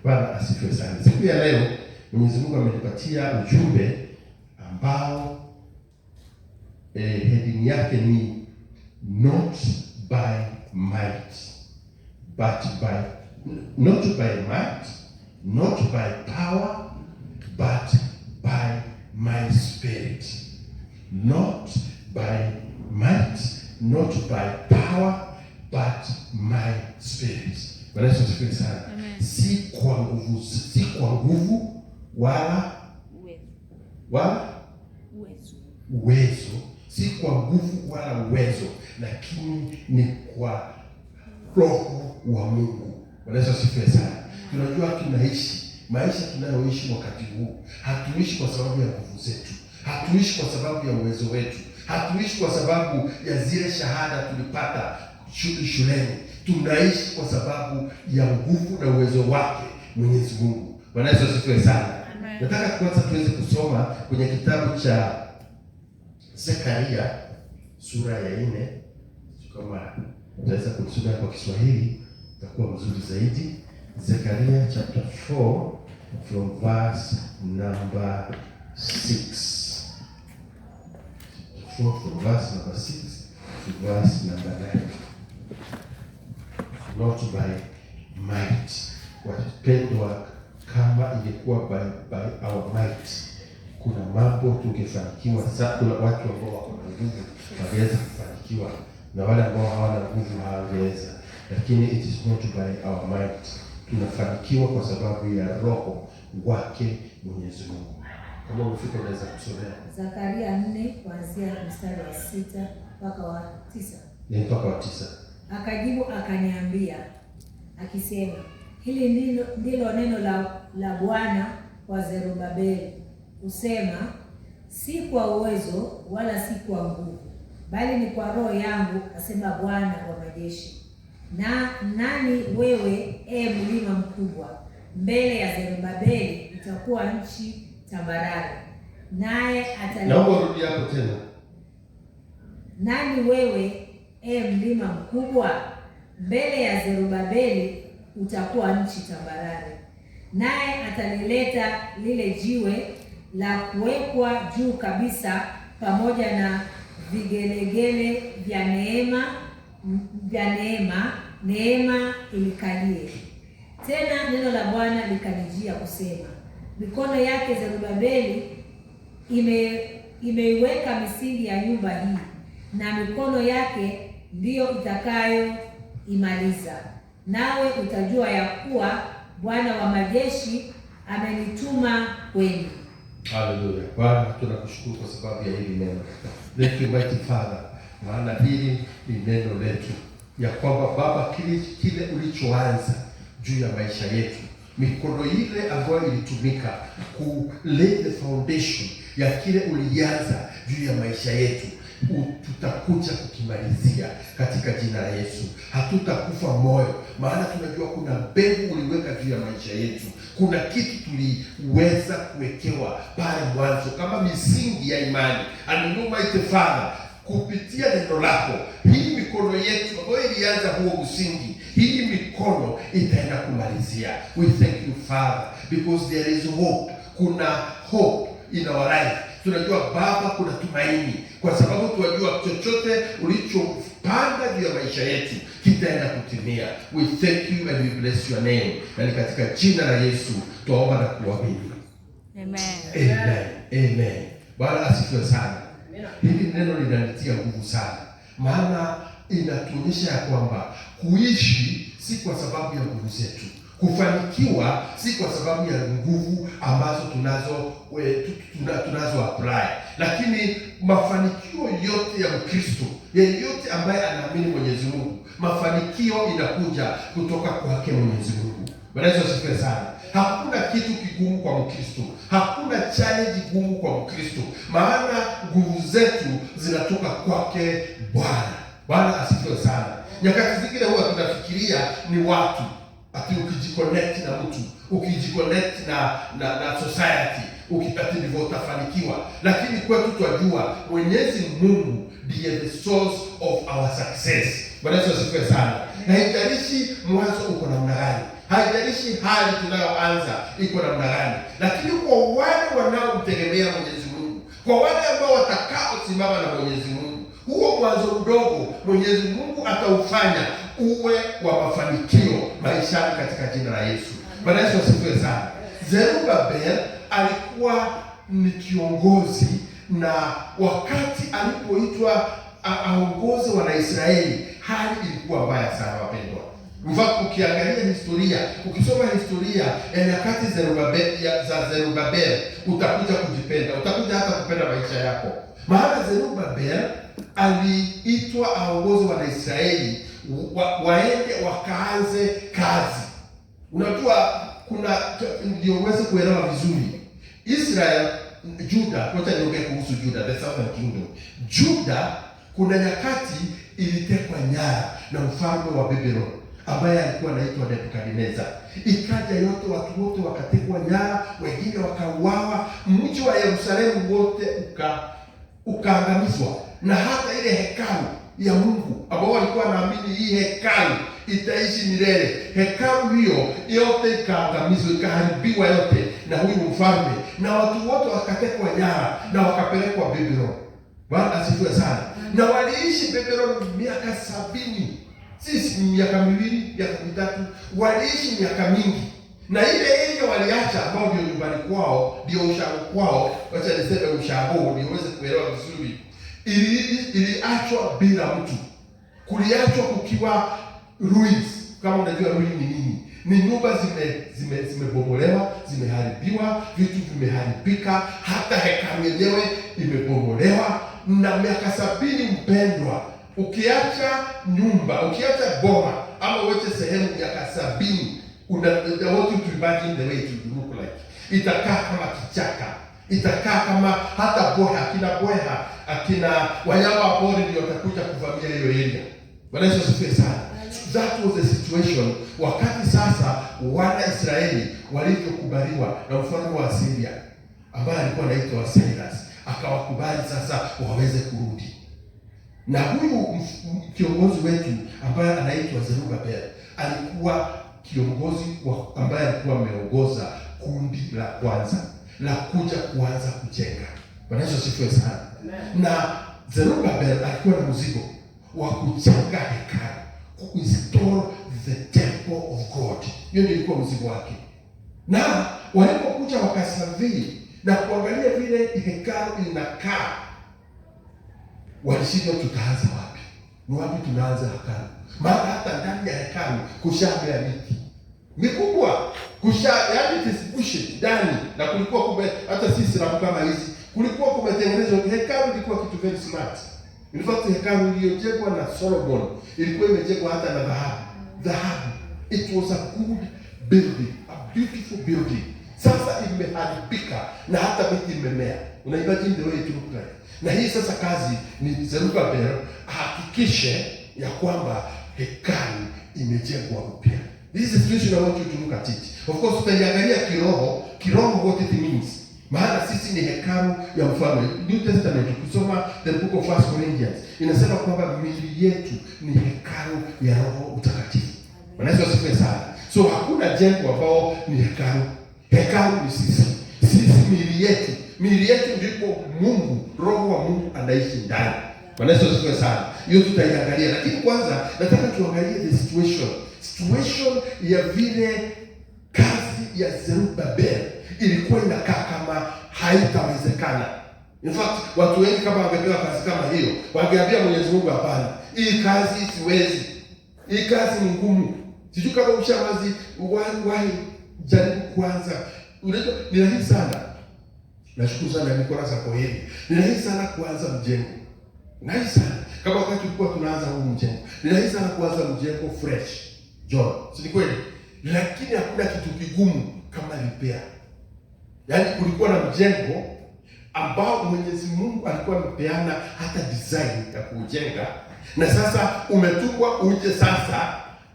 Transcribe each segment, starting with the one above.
Bwana asifiwe sana. Siku ya leo Mwenyezi Mungu amenipatia ujumbe ambao heading yake ni not by might but by not by might, not by power but by my spirit. Not by might, not by power but my spirit. Bwana asifiwe sana. Si kwa nguvu wala uwezo, si kwa nguvu wala uwezo, lakini ni kwa Roho wa Mungu. Bwana asifiwe sana. Tunajua tunaishi maisha tunayoishi wakati huu, hatuishi kwa sababu ya nguvu zetu, hatuishi kwa sababu ya uwezo wetu, hatuishi kwa sababu ya zile shahada tulipata shuleni. Tunaishi kwa sababu ya nguvu na uwezo wake Mwenyezi Mungu. Bwana asifiwe sana. Nataka kwanza tuweze kusoma kwenye kitabu cha Zekaria sura ya 4. Kama tunaweza kusoma kwa Kiswahili itakuwa mzuri zaidi. Zekaria chapter 4 from verse number 6. 4 from verse number 6 to verse number 9. Not by might. Wapendwa, kama ingekuwa by our might, kuna mambo tungefanikiwa. Sasa kuna watu ambao wako na nguvu wangeweza kufanikiwa, na wale ambao hawana nguvu hawangeweza. Lakini it is not by our might. Tunafanikiwa kwa sababu ya Roho wake Mwenyezi Mungu. Kama umefika unaweza kusomea Zekaria 4 kuanzia mstari wa 6 mpaka wa 9. Mpaka wa 9. Akajibu akaniambia akisema, hili ndilo neno la Bwana kwa Zerubabeli, usema, si kwa uwezo wala si kwa nguvu, bali ni kwa Roho yangu, asema Bwana wa majeshi. Na nani wewe, mlima mkubwa? Mbele ya Zerubabeli itakuwa nchi tambarare, naye naomba rudi hapo tena. Nani wewe, mlima mkubwa? Mbele ya Zerubabeli utakuwa nchi tambarare, naye atalileta lile jiwe la kuwekwa juu kabisa, pamoja na vigelegele vya neema ilikalie. Tena neno la Bwana likanijia kusema, mikono yake Zerubabeli imeiweka misingi ya nyumba hii, na mikono yake ndiyo itakayo imaliza. Nawe utajua ya kuwa Bwana wa majeshi amenituma kwenu. Hallelujah. Bwana, tunakushukuru kwa sababu ya hili neno. Thank you mighty Father. Maana hili ni neno letu, ya kwamba Baba, kile ulichoanza juu ya maisha yetu, mikono ile ambayo ilitumika ku lay the foundation ya kile ulianza juu ya maisha yetu, tutakuja kukimalizia katika jina la Yesu. Hatutakufa moyo, maana tunajua kuna mbegu uliweka juu ya maisha yetu. Kuna kitu tuliweza kuwekewa pale mwanzo kama misingi ya imani. And you mighty Father, kupitia neno lako, hii mikono yetu ambayo ilianza huo msingi, hii mikono itaenda kumalizia. We thank you Father, because there is hope. Kuna hope in our life. Tunajua Baba, kuna tumaini, kwa sababu tunajua chochote ulichopanga juu ya maisha yetu kitaenda kutimia. We thank you and we bless your name. Na ni katika jina la Yesu tuomba na kuamini. Amen. Amen. Amen. Bwana asifiwe sana. Hili neno linanitia nguvu sana, maana inatuonyesha ya kwamba kuishi si kwa sababu ya nguvu zetu, kufanikiwa si kwa sababu ya nguvu ambazo tunazo apply, lakini mafanikio yote ya Mkristo, yeyote ambaye anaamini Mwenyezi Mungu, mafanikio inakuja kutoka kwake Mwenyezi Mungu. Bwana asifiwe sana. Hakuna kitu kigumu kwa Mkristo, hakuna challenge gumu kwa Mkristo, maana nguvu zetu zinatoka kwake Bwana. Bwana asifiwe sana. Nyakati zingine huwa tunafikiria ni watu, ati ukijiconnect na mtu, ukijiconnect na society, ukikati ndivyo utafanikiwa. Lakini kwetu twajua Mwenyezi Mungu ndiye the source of our success. Bwana Yesu asifiwe sana. Na haijalishi mwanzo uko namna gani, haijalishi hali tunayoanza iko namna gani, lakini kwa wale wanaomtegemea Mwenyezi Mungu, kwa wale ambao watakaosimama na Mwenyezi Mungu, huo mwanzo mdogo Mwenyezi Mungu ataufanya uwe wa mafanikio maishani katika jina la Yesu. Bwana Yesu asifiwe sana. Zerubabel alikuwa ni kiongozi, na wakati alipoitwa aongoze Wanaisraeli, hali ilikuwa mbaya sana wapendwa. Mfano, ukiangalia historia, ukisoma historia ya nyakati za Zerubabel, utakuja kujipenda, utakuja hata kupenda maisha yako. Maana Zerubabel aliitwa aongoze Wanaisraeli waende wakaanze kazi. Unajua kuna ndio uweze kuelewa vizuri Israel, Juda, wacha niongee kuhusu Juda, the southern kingdom. Juda kuna nyakati ilitekwa nyara na mfalme wa Babylon ambaye alikuwa anaitwa Nebukadnezar. Ikaja yote, watu wote wakatekwa nyara, wengine wakauawa, mji wa Yerusalemu wote ukaangamizwa, na hata ile hekalu ya Mungu ambao walikuwa naamini hii hekalu itaishi milele, hekalu hiyo yote ikaangamizwa, ikaharibiwa yote na huyu mfalme, na watu wote wakatekwa nyara na wakapelekwa Babylon. Bwana asifiwe sana. Na waliishi Babylon miaka 70. Sisi miaka 2, miaka 3, waliishi miaka mingi. Na ile ile waliacha ambao ndio nyumbani kwao, ndio ushago kwao, wacha niseme ushago ndio uweze kuelewa vizuri. Iliachwa bila mtu. Kuliachwa kukiwa ruins. Kama unajua ruins ni nini? Ni nyumba zimebomolewa, zimeharibiwa, vitu vimeharibika, hata hekalu yenyewe imebomolewa. Na miaka 70 mpendwa, ukiacha nyumba, ukiacha boma ama uache sehemu miaka 70, I want you to imagine the way it will look like. Itakaa kama kichaka, itakaa kama hata bweha, akina wanyama wa pori ndio watakuja kuvamia hiyo area. Bwana Yesu asifiwe sana. That was the situation wakati sasa wana Israeli walivyokubaliwa na mfalme wa Syria ambaye alikuwa anaitwa Cyrus, akawakubali sasa waweze kurudi. Na huyu kiongozi wetu ambaye anaitwa Zerubabel alikuwa kiongozi ambaye alikuwa ameongoza kundi la kwanza la kuja kuanza kujenga. Bwana Yesu asifiwe sana. Na Zerubabel alikuwa na mzigo wa kujenga hekalu, ku-install the temple of God. Hiyo ndio ilikuwa mzigo wake. Na walipokuja wakasurvey na kuangalia vile hekalu inakaa, walishindwa tutaanza wapi? Ni wapi tunaanza hekalu? Maana hata ndani ya hekalu kushamea miti mikubwa, yaani tisibushe ndani, na kulikuwa hata sisi na kama hizi kulikuwa kumetengenezwa hekalu, ilikuwa kitu very smart. In fact, hekalu iliyojengwa na Solomon ilikuwa imejengwa hata na dhahabu. It was a good building, a beautiful building. Sasa imeharibika na hata miti imemea. Unaimagine the way it look like. Na hii sasa kazi ni Zerubabel hakikishe ya kwamba hekalu imejengwa upya. This is the situation I want you to look at it. Of course, tutaangalia kiroho what it means. Maana sisi ni hekalu ya mfalme. New Testament ukisoma the book of 1 Corinthians inasema kwamba miili yetu ni hekalu ya Roho Mtakatifu. Bwana Yesu asifiwe sana. So hakuna jengo ambao ni hekalu. Hekalu ni sisi. Sisi miili yetu ndipo Mungu, Roho wa Mungu anaishi ndani. Bwana Yesu asifiwe sana. Hiyo tutaiangalia, lakini kwanza nataka tuangalie the situation ya vile kazi ya Zerubabel ilikuwa inakaa kama haitawezekana. In fact, watu wengi kama wangepewa kazi kama hiyo, wangeambia Mwenyezi Mungu hapana, hii kazi siwezi. Hii kazi ni ngumu. Sijui kama ushawazi jaribu kwanza. Unajua ni rahisi sana. Nashukuru sana Nicolas hapo hivi. Ni rahisi sana kuanza mjengo. Ni rahisi sana. Kama wakati tulikuwa tunaanza huu mjengo. Ni rahisi sana kuanza mjengo fresh. John, si kweli? Lakini hakuna kitu kigumu kama repair. Yaani kulikuwa na mjengo ambao Mwenyezi Mungu alikuwa amepeana hata design ya kujenga, na sasa umetupwa uje sasa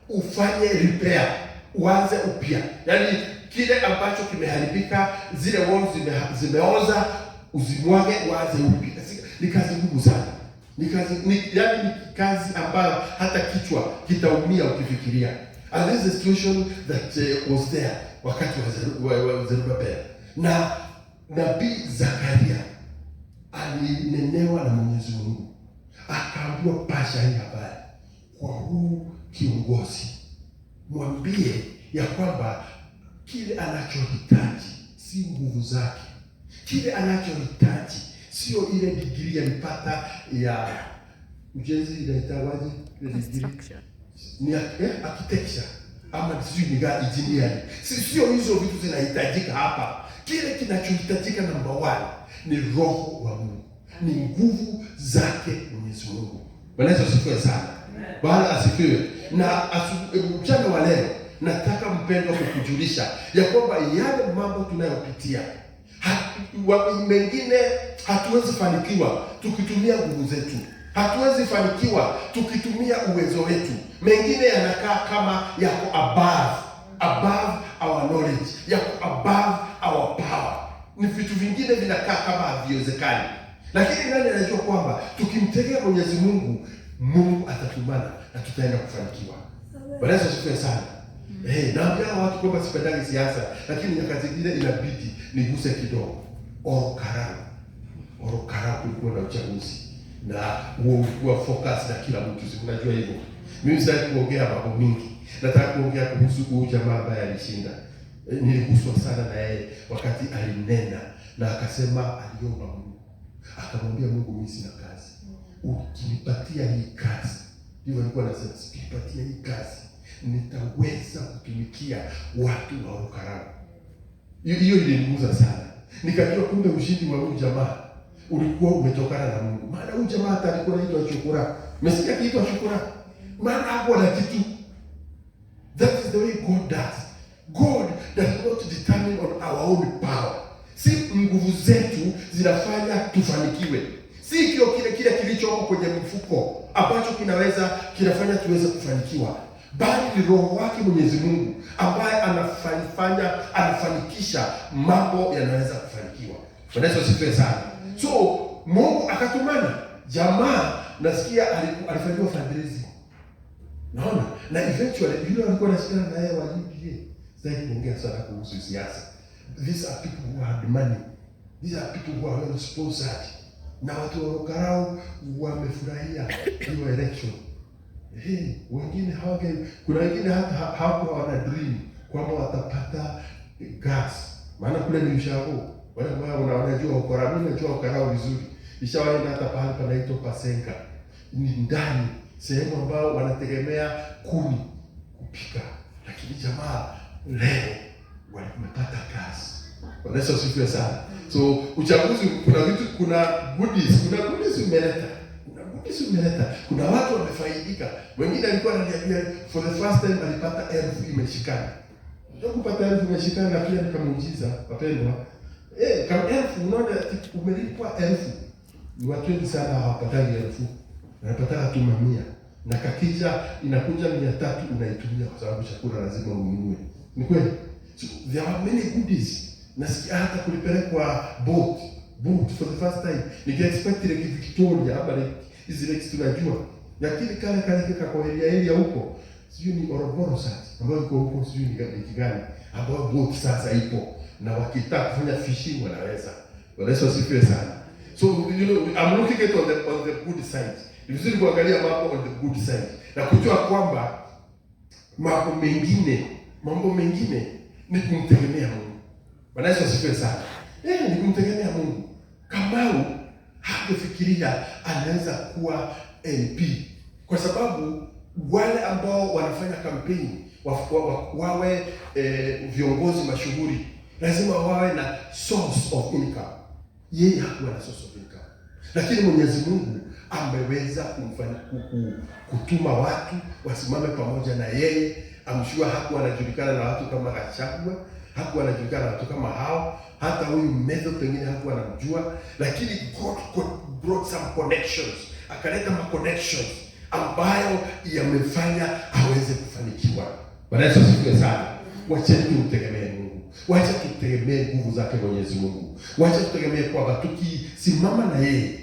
ufanye repair, uanze upya. Yaani Kile ambacho kimeharibika, zile walls zimeoza, uzimwage waanze upya. Ni kazi ngumu sana. Ni kazi ambayo hata kichwa kitaumia ukifikiria. And this is the situation that was there wakati wa Zerubabel. Na Nabii Zakaria alinenewa na Mwenyezi Mungu, akaambiwa pasha hii habari kwa huu kiongozi, mwambie ya kwamba kile anachohitaji si nguvu zake, kile anachohitaji sio ile degree alipata ya ujenzi, inaitwaje construction, ni architecture ama sijui ni engineering. Sio hizo vitu zinahitajika hapa. Kile kinachohitajika number 1 ni roho wa Mungu, ni nguvu zake Mwenyezi Mungu. Bwana Yesu asifiwe sana. Bwana asifiwe. Na mchana wa leo nataka mpendwa kukujulisha ya kwamba yale mambo tunayopitia mengine hatuwezi fanikiwa tukitumia nguvu zetu. Hatuwezi fanikiwa tukitumia uwezo wetu. Mengine yanakaa kama yako above our knowledge, yako above our power. Ni vitu vingine vinakaa kama haviwezekani. Lakini nani anajua kwamba tukimtegea Mwenyezi Mungu, Mungu atatumana na tutaenda kufanikiwa. Bwana Yesu asifiwe sana. Naambia watu kwamba sipendangi siasa, lakini nyakati zingine inabidi niguse kidogo. Orokarau kulikuwa na uchaguzi na huo focus na kila mtu, unajua hivyo. Mimi sitaki kuongea mambo mingi. Nataka kuongea kuhusu huyu jamaa ambaye alishinda. Niliguswa sana na yeye wakati alinena na akasema aliomba Mungu. Akamwambia Mungu, mimi sina kazi. Ukinipatia hii kazi, ndio alikuwa anasema, ukinipatia hii kazi nitaweza kutumikia watu wa Orokarau. Hiyo ilinigusa sana. Nikajua kumbe ushindi wa huyu jamaa ulikuwa umetokana na Mungu. Maana huyu jamaa hata alikuwa anaitwa Shukura. Umesikia kiitwa Shukura? Maana hapo na kitu. That is the way God does. God does not determine on our own power. Si nguvu zetu zinafanya tufanikiwe. Si kile kilichoko kwenye mfuko ambacho kinafanya tuweze kufanikiwa. Bali ni Roho wake Mwenyezi Mungu ambaye anafanikisha mambo yanaweza kufanikiwa. Bwana Yesu asifiwe sana. So Mungu akatumana jamaa, nasikia alifanywa fundraising. Naona na eventually yule alikuwa anashikana na yeye wa UDA. Sasa kuongea sana kuhusu siasa. These are people who had money. These are people who are well sponsored. Na watu wa Orokarau wamefurahia hiyo election. Wengine kuna wengine hata hapo wana dream kwamba watapata gas. Maana kule ni ushago. Wale ambao wanajua Orokarau vizuri. Ishawaenda hata pale panaitwa Pasenga. Ni ndani sehemu ambao wanategemea kuni kupika. Lakini jamaa leo wamepata gas. Bwana Yesu asifiwe sana. So uchaguzi kuna goodies umeleta. Kuna watu wamefaidika. Wengine alikuwa ananiambia for the first time alipata 1000 imeshikana. Ndio kupata 1000 imeshikana na pia nikamuujiza wapendwa. Kama 1000 unaona umelipwa 1000. Ni watu wengi sana hawapatani 1000. Wanapata tu 100. Na kakija inakuja 300 unaitumia kwa sababu chakula lazima ununue. Ni kweli? So there are many goodies. Nasikia hata kulipelekwa boat for the first time. Niki-expect ile Victoria hapa hizi lakes tunajua. Lakini kale kwa area huko, sijui ni Oroboro sasa. Ambayo iko huko sijui ni gani. Ambayo boat sasa ipo na wakitaka kufanya fishing wanaweza. Bwana Yesu asifiwe sana. So I'm looking at on the good side. Ni vizuri kuangalia mambo on the good side. Na kujua kwamba mambo mengine ni kumtegemea Mungu. Bwana Yesu asifiwe sana. Ni kumtegemea Mungu. Kamau hakufikiria anaweza kuwa MP kwa sababu wale ambao wanafanya kampeni wawe viongozi mashuhuri lazima wawe na source of income. Yeye hakuwa na source of income, lakini Mwenyezi Mungu ameweza kutuma watu wasimame pamoja na yeye. Amshua hakuwa anajulikana na watu kama Gachagua, hakuwa anajulikana na watu kama hao, hata huyu Medho pengine hakuwa anamjua, lakini God brought some connections. Akaleta connections ambayo yamefanya aweze kufanikiwa. Bwana Yesu asifiwe sana. Wacheni tumtegemee Mungu. Mungu. Wacha tutegemee nguvu zake Mwenyezi Mungu. Wacha tutegemee kwamba tukisimama na yeye,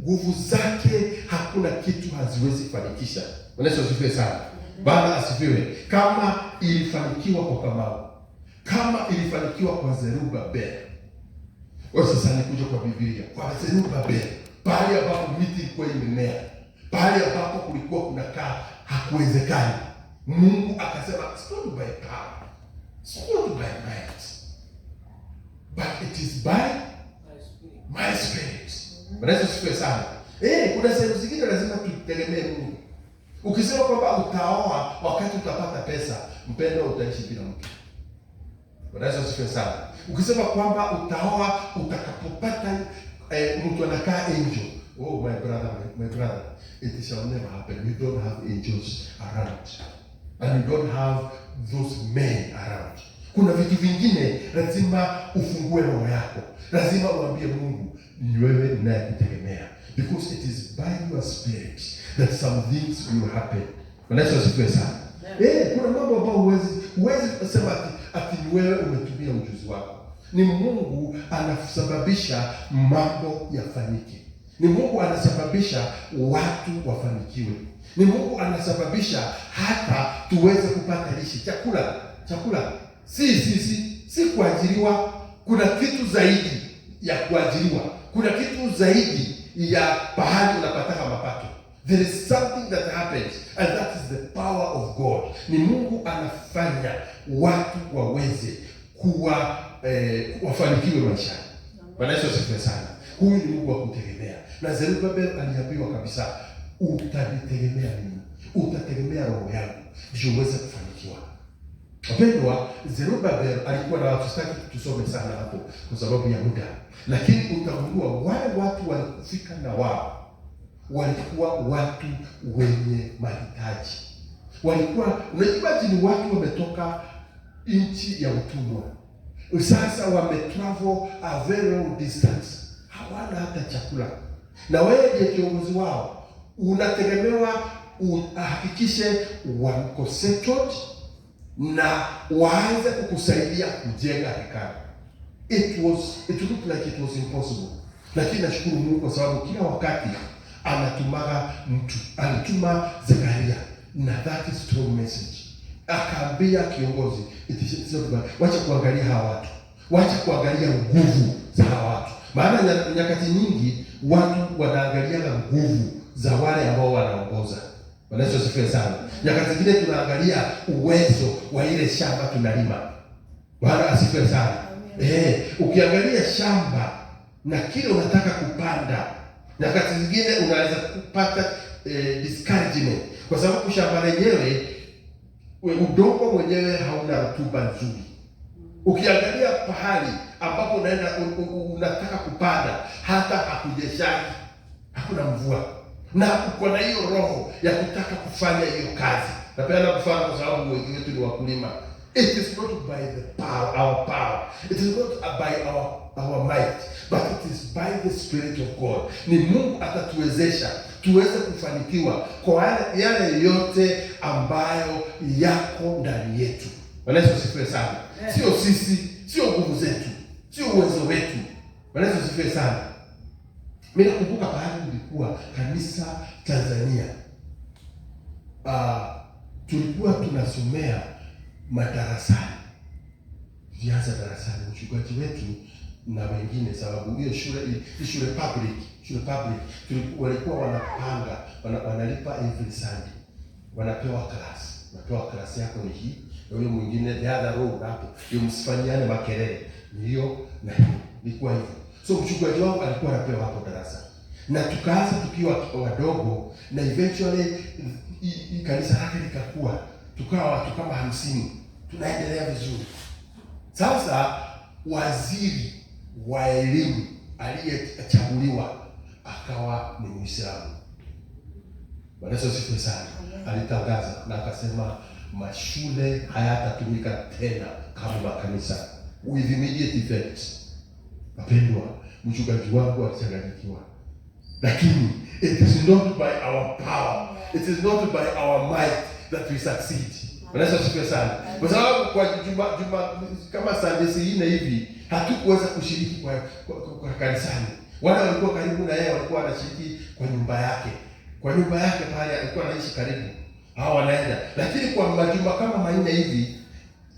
nguvu zake hakuna kitu haziwezi fanikisha. Bwana asifiwe sana. Bwana asifiwe. Kama ilifanikiwa kwa Kamau, kama ilifanikiwa kwa Zerubabel, sasa nikuja kwa Biblia, kwa Zerubabel, pale ambapo miti ilikuwa imemea, pale ambapo kulikuwa kunakaa hakuwezekani, Mungu akasema it's not by power, it's not by might, but it is by my spirit. Bwana asifiwe sana. Kuna sehemu zingine lazima tutegemee Mungu. Ukisema kwamba utaoa wakati utapata pesa, mpendo, utaishi bila mke. Bwana asifiwe sana. Ukisema kwamba utaoa utakapopata mtu anakaa angel, oh my brother, it shall never happen. We don't have angels around, and we don't have those men around. Kuna vitu vingine lazima ufungue roho yako, lazima uambie Mungu, ni wewe ninayekutegemea, because it is by your spirit that some things will happen. Bwana asifiwe sana. Kuna mambo ambayo huwezi kusema ati ni wewe umetumia ujuzi wako. Ni Mungu anasababisha mambo yafanyike. Ni Mungu anasababisha watu wafanikiwe. Ni Mungu anasababisha hata tuweze kupata lishe, chakula. Si kuajiriwa. Kuna kitu zaidi ya kuajiriwa. Kuna kitu zaidi ya pahali unapata mapato. There is something that happens, and that is the power of God. Ni Mungu anafanya watu waweze kuwa wafanikiwe maishani. Bwana Yesu asifiwe sana. Huyu ni Mungu wa kutegemea. Na Zerubabel aliambiwa kabisa, utanitegemea mimi, utategemea roho yangu ndio uweze kufanikiwa. Wapendwa, Zerubabel alikuwa na watu, sitaki tusome sana hapo kwa sababu ya muda, lakini utagundua wale watu walifika na wao walikuwa watu wenye mahitaji. Walikuwa, unajua ni watu wametoka nchi ya utumwa. Sasa wametravel a very long distance. Hawana hata chakula. Na wewe ndiye kiongozi wao. Unategemewa uhakikishe wako settled na waanze kukusaidia kujenga hekalu. It looked like it was impossible. Lakini nashukuru Mungu kwa sababu kila wakati anatumaga mtu. Alituma Zekaria, na that is strong message. Akaambia kiongozi, wacha kuangalia hawa watu, wacha kuangalia nguvu za hawa watu. Maana nyakati nyingi watu wanaangalia nguvu za wale ambao wanaongoza. Bwana Yesu asifiwe sana. Nyakati zingine tunaangalia uwezo wa ile shamba tunalima. Bwana asifiwe sana. Ukiangalia shamba na kile unataka kupanda, nyakati zingine unaweza kupata discouragement, kwa sababu shamba lenyewe, udongo mwenyewe hauna rutuba nzuri. Ukiangalia pahali ambapo unataka kupanda, hata hakujeshaki, hakuna mvua, na uko na hiyo roho ya kutaka kufanya hiyo kazi. Napenda kufanya kwa sababu wengi wetu ni wakulima. It is not by our power. It is not by our might, but it is by the Spirit of God. Ni Mungu atatuwezesha tuweze kufanikiwa kwa yale yote ambayo yako ndani yetu. Bwana Yesu asifiwe sana. Sio sisi, sio nguvu zetu, sio uwezo wetu. Bwana Yesu asifiwe sana. Mimi nakumbuka pahali nilikuwa kanisa Tanzania. Tulikuwa tunasomea madarasani. Tulianza darasani, mchungaji wetu na wengine, sababu hiyo shule public walikuwa wanapanga, wanalipa every Sunday. Wanapewa class yako ni hii, na huyo mwingine the other row hapo. Hiyo msifanyiane makelele. Hiyo na ilikuwa hivyo. So mchungaji wangu alikuwa anapewa hapo darasa. Na tukaanza tukiwa wadogo, na eventually kanisa lake likakuwa, tukawa watu kama 50. Tunaendelea vizuri. Sasa waziri wa elimu aliyechaguliwa akawa ni Muislamu. Bwana Yesu asifiwe sana. Alitangaza na akasema mashule hayatatumika tena kama makanisa, with immediate effect. Wapendwa, mchungaji wangu alichanganyikiwa. Lakini it is not by our power, it is not by our might that we succeed. Wanaweza sikia sana. Kwa sababu kwa juma kama Sunday 4 hivi hatukuweza kushiriki kwa kanisani. Wale walikuwa karibu na yeye walikuwa wanashiriki kwa nyumba yake. Kwa nyumba yake pale alikuwa anaishi karibu. Hao wanaenda. Lakini kwa majuma kama 4 hivi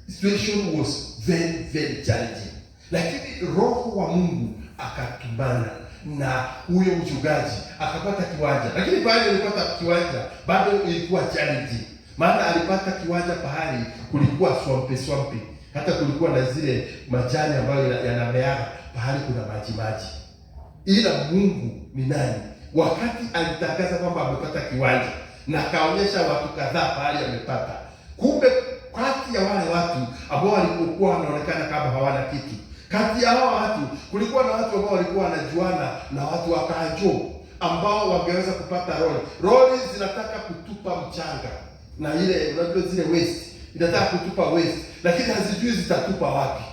situation was very very challenging. Lakini Roho wa Mungu akatumana na huyo mchungaji akapata kiwanja. Lakini pale alipata kiwanja bado ilikuwa challenging. Maana alipata kiwanja pahali kulikuwa swampi. Hata kulikuwa na zile majani ambayo yanamea pahali kuna maji. Ila Mungu ni nani? Wakati alitangaza kwamba amepata kiwanja na kaonyesha watu kadhaa pahali amepata. Kumbe kati ya wale watu ambao walikuwa wanaonekana kama hawana kitu, kati ya hao watu kulikuwa na watu ambao walikuwa wanajuana na watu wa Kanjo ambao wangeweza kupata roli. Roli zinataka kutupa mchanga na ile unajua zile waste, inataka kutupa waste, lakini hazijui zitatupa wapi.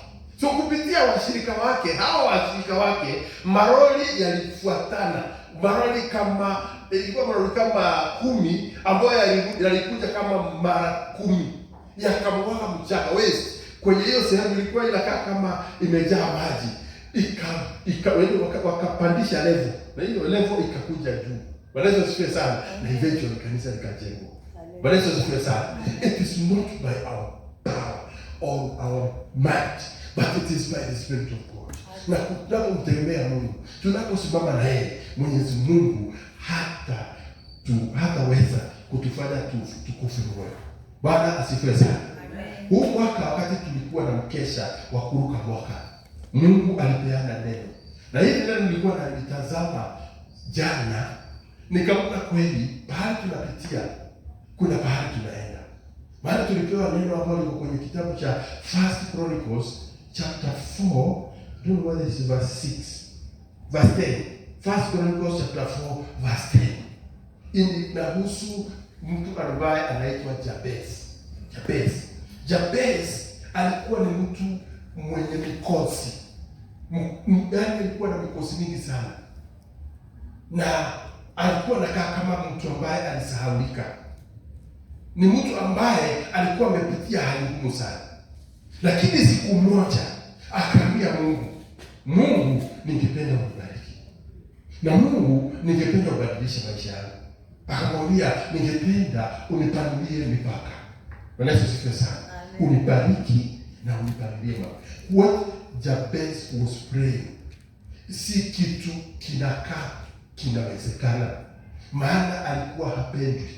So kupitia washirika wake, hao washirika wake, maroli yalifuatana. Maroli kama ilikuwa maroli kama 10 ambayo yalikuja kama mara 10 yakamwaga mchanga waste kwenye hiyo sehemu ilikuwa inakaa kama imejaa maji. Wakapandisha level na hiyo level ikakuja juu. Wanaweza sikia sana na eventually kanisa likajengwa. Wanaweza sikia sana. It is not by our power or our might, but it is by the Spirit of God. Na tunapomtegemea Mungu, tunaposimama na yeye, Mwenyezi Mungu hataweza kutufanya tukufe moyo. Bwana asifiwe sana. Huu mwaka wakati tulikuwa na mkesha wa kuruka mwaka, Mungu alipeana neno. Na hili neno nilikuwa nalitazama jana, nikaona kweli pahali tunapitia kuna pahali tunaenda. Maana tulipewa neno ambalo liko kwenye kitabu cha 1 Chronicles chapter 4, don't know whether it's verse 6, verse 10. 1 Chronicles chapter 4 verse 10. Inahusu mtu ambaye anaitwa Jabez alikuwa ni mtu mwenye mikosi. Yaani alikuwa na mikosi mingi sana. Na alikuwa anakaa kama mtu ambaye alisahaulika. Ni mtu ambaye alikuwa amepitia hali ngumu sana. Lakini siku moja akaambia Mungu, ningependa unibariki. Na Mungu, ningependa ubadilishe maisha yangu. Akamwambia, ningependa unipanulie mipaka. Wanaweza sikia sana. Unibariki na unipanulie mipaka. What Jabez was praying, si kitu kinawezekana. Maana alikuwa hapendi.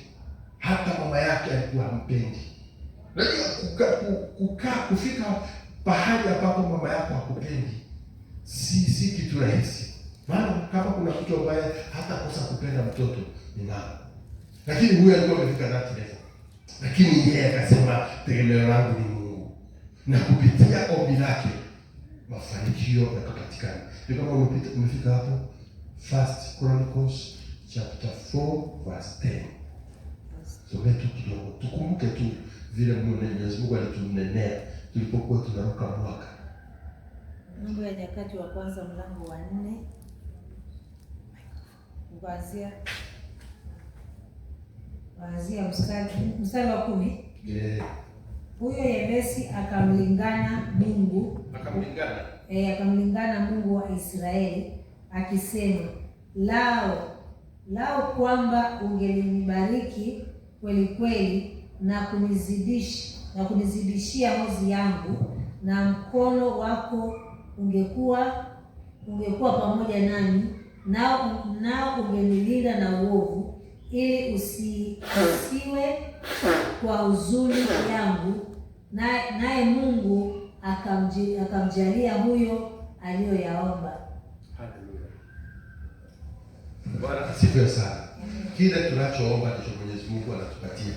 Hata mama yake alikuwa hampendi. Kufika pahali ambapo mama yako hakupendi si kitu rahisi. Maana kama kuna mtu ambaye hata kosa kupenda mtoto ni mama. Lakini huyu alikuwa amefika that level. Lakini yeye akasema tegemeo langu ni Mungu. Na kupitia ombi lake mafanikio yakapatikana. Ni kama umefika hapo 1 Chronicles chapter 4 verse 10. Some tu kidogo. Tukumbuke tu vile Mwenyezi Mungu alitunenea tulipokuwa tunaruka mwaka. Mambo ya Nyakati wa Kwanza mlango wa 4. Kuanzia mstari wa 10. Yeah. Huyo Yabesi akamlingana Mungu. Akamlingana Mungu wa Israeli akisema, lao kwamba ungelinibariki kweli kweli na kunizidishia hozi yangu, na mkono wako ungekuwa pamoja nami, nao ungenilinda na uovu, ili usiwe kwa huzuni yangu. Naye Mungu akamjalia huyo aliyoyaomba. Haleluya. Bwana asifiwe sana. Kile tunachoomba ndicho Mwenyezi Mungu anatupatia.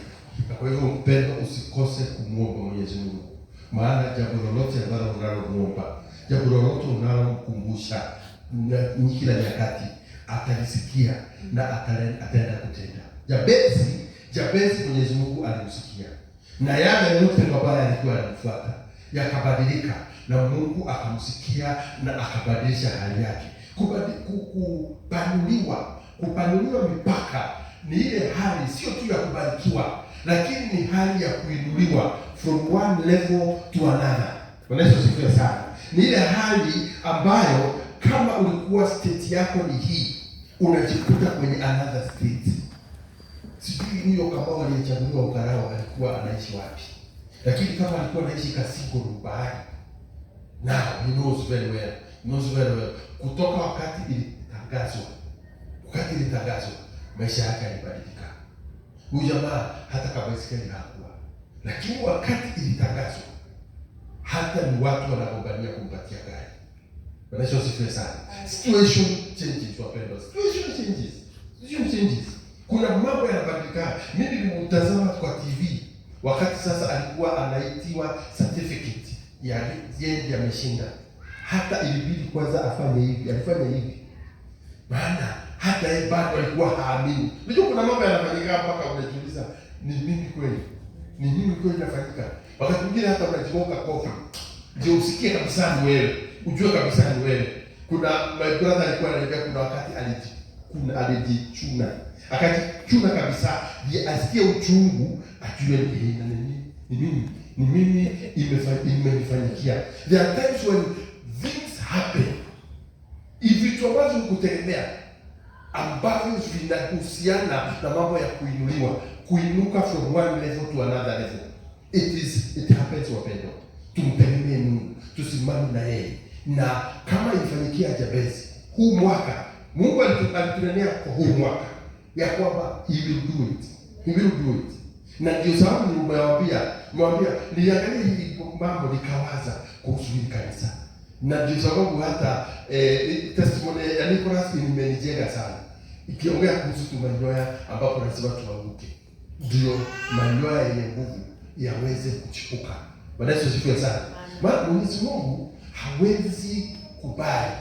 Na kwa hivyo mpendwa, usikose kumuomba Mwenyezi Mungu. Maana jambo lolote ambalo unalomuomba, jambo lolote unalomkumbusha kila nyakati, atalisikia na ataenda kutenda. Jabezi Mwenyezi Mungu alimsikia. Na yale yote mabaya alikuwa anafuata yakabadilika, na Mungu akamsikia na akabadilisha hali yake. Kupanuliwa mipaka ni ile hali sio tu ya kubarikiwa, lakini ni hali ya kuinuliwa from one level to another. Unaweza sana. Ni ile hali ambayo kama ulikuwa state yako ni hii, unajikuta kwenye another state. Sijui hiyo kama aliyechaguliwa Ukarao alikuwa anaishi wapi. Lakini kama alikuwa anaishi Kasiko Rubahari, now he knows very well. Kutoka wakati ilitangazwa, maisha yake yalibadilika. Huyu jamaa hata kama baiskeli hakuwa. Lakini wakati ilitangazwa, hata ni watu wanagombania kumpatia gari. Wanasema sifiwe sana. Situation changes, wapendwa. Situation changes. Kuna mambo yanabadilika. Mimi nilimtazama kwa TV wakati sasa alikuwa anaitiwa certificate ya yeye ameshinda. Hata ilibidi kwanza afanye hivi, alifanya hivi. Maana hata yeye bado alikuwa haamini. Unajua kuna mambo yanafanyika mpaka unajiuliza, ni mimi kweli? Ni mimi kweli nafanyika? Wakati mwingine hata unajiboka kofi. Ndio usikie kabisa ni wewe. Ujue kabisa ni wewe. Kuna my brother alikuwa anaambia kuna wakati alijichuna. Akajichuna kabisa, asikie uchungu, ajue ni mimi imenifanyikia. There are times when things happen. Vitu ambavyo kutegemea ambavyo vinahusiana na mambo ya kuinuka from one level to another level. It happens, wapendwa. Tumtegemee Mungu, tusimame na yeye. Na kama ilifanyikia Jabezi, huu mwaka Mungu alitunenea kwa huu mwaka ya kwamba he will do it. Na ndio sababu nimwambia niliangalia hili mambo nikawaza kuhusu hili kanisa. Na ndio sababu hata testimony ya Nicholas imenijenga sana. Ikiongea kuhusu manyoya ambapo lazima tuanguke, ndio manyoya yenye nguvu yaweze kuchipuka. Bwana Yesu asifiwe sana. Maana Mwenyezi Mungu hawezi kubali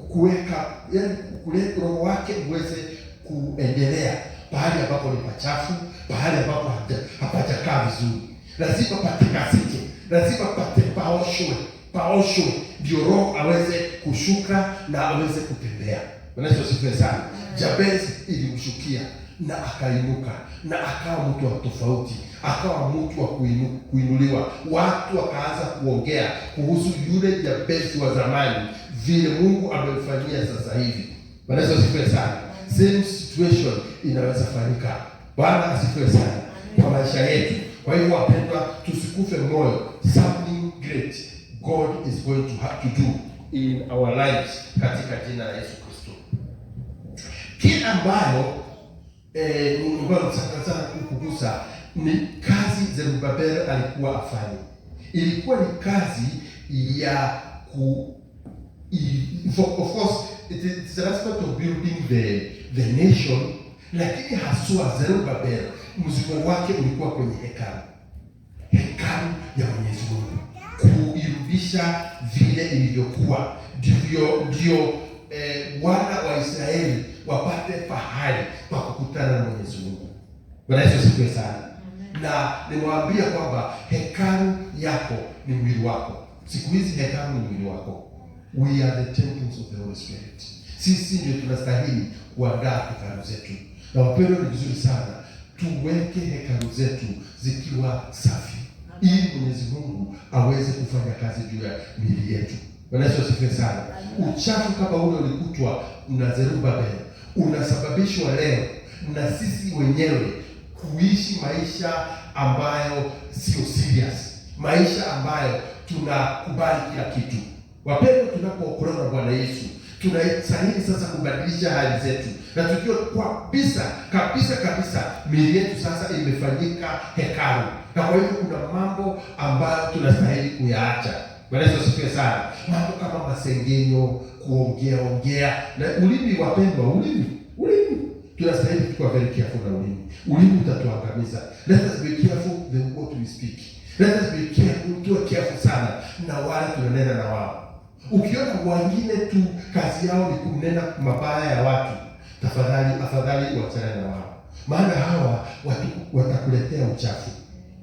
kuweka, yani kuleta roho wake uweze kuendelea pahali ambapo ni pachafu, pahali ambapo hapajakaa vizuri. Lazima patikasike, lazima paoshwe ndio roho aweze kushuka na aweze kutembea. Bwana Yesu asifiwe sana. Jabezi ilimshukia na akainuka na akawa mtu wa tofauti, akawa mtu wa kuinuliwa. Watu wakaanza kuongea kuhusu yule Jabezi wa zamani, vile Mungu amemfanyia sasa hivi. Bwana Yesu asifiwe sana. Same situation inaweza fanyika. Bwana asifiwe sana kwa maisha yetu. Kwa hivyo wapendwa, tusikufe moyo. Something great God is going to have to do in our lives katika jina la Yesu Kristo. Kile ambayo Mungu sana kukugusa ni kazi Zerubabel alikuwa afanye. Ilikuwa ni kazi ya of course it's an aspect of building the nation, lakini haswa Zerubabel mzigo wake ulikuwa kwenye hekalu ya Mwenyezi Mungu, kuirudisha vile ilivyokuwa, ndio wana wa Israeli wapate pahali pa kukutana na Mwenyezi Mungu. Bwana Yesu asifiwe sana. Na nimwambia kwamba hekalu yako ni mwili wako. Siku hizi hekalu ni mwili wako. We are the temples of the Holy Spirit. Sisi ndio tunastahili kuandaa hekalu zetu. Na wapendwa, ni vizuri sana tuweke hekalu zetu zikiwa safi, ili Mwenyezi Mungu aweze kufanya kazi juu ya miili yetu. Bwana Yesu asifiwe sana. Uchafu kama ule ulikutwa na Zerubabel unasababishwa leo na sisi wenyewe kuishi maisha ambayo sio serious, maisha ambayo tunakubali kila kitu. Wapendwa, tunapookolewa na Bwana Yesu tunastahili sasa kubadilisha hali zetu, na tukiwa kabisa miili yetu sasa imefanyika hekalu. Na kwa hiyo kuna mambo ambayo tunastahili kuyaacha. Bwana Yesu asifiwe sana. Mambo kama masengenyo, kuongea na ulimi. Wapendwa, ulimi tunastahili kuwa very careful na ulimi. Ulimi utatuangamiza. Let us be careful the what we speak. Let us be careful, tuwe careful sana na wale tunanena na wao. Ukiona wengine tu kazi yao ni kunena mabaya ya watu, afadhali uachane na wao. Maana hawa watu watakuletea uchafu.